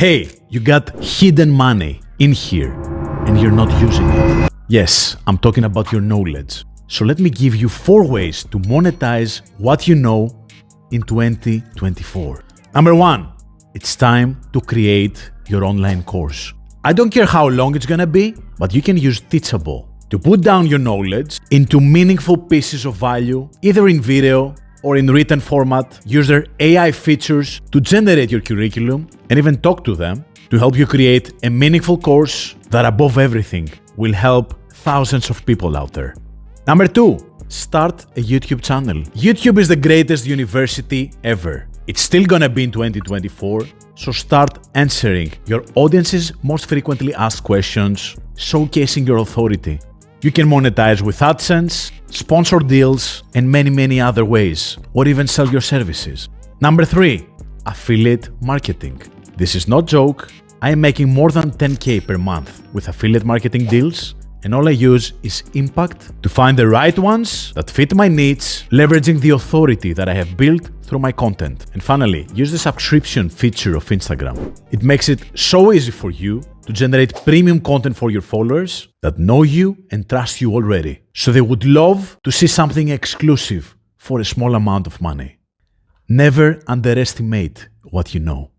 Hey, you got hidden money in here and you're not using it. Yes, I'm talking about your knowledge. So let me give you 4 ways to monetize what you know in 2024. Number 1, it's time to create your online course. I don't care how long it's gonna be, but you can use Teachable to put down your knowledge into meaningful pieces of value, either in video or in written format. Use their AI features to generate your curriculum and even talk to them to help you create a meaningful course that, above everything, will help thousands of people out there. Number 2, start a YouTube channel. YouTube is the greatest university ever. It's still gonna be in 2024, so start answering your audience's most frequently asked questions, showcasing your authority. You can monetize with AdSense, sponsor deals, and many other ways, or even sell your services. Number 3, affiliate marketing. This is no joke. I am making more than 10K per month with affiliate marketing deals, and all I use is impact to find the right ones that fit my needs, leveraging the authority that I have built through my content. And finally, use the subscription feature of Instagram. It makes it so easy for you to generate premium content for your followers that know you and trust you already. So they would love to see something exclusive for a small amount of money. Never underestimate what you know.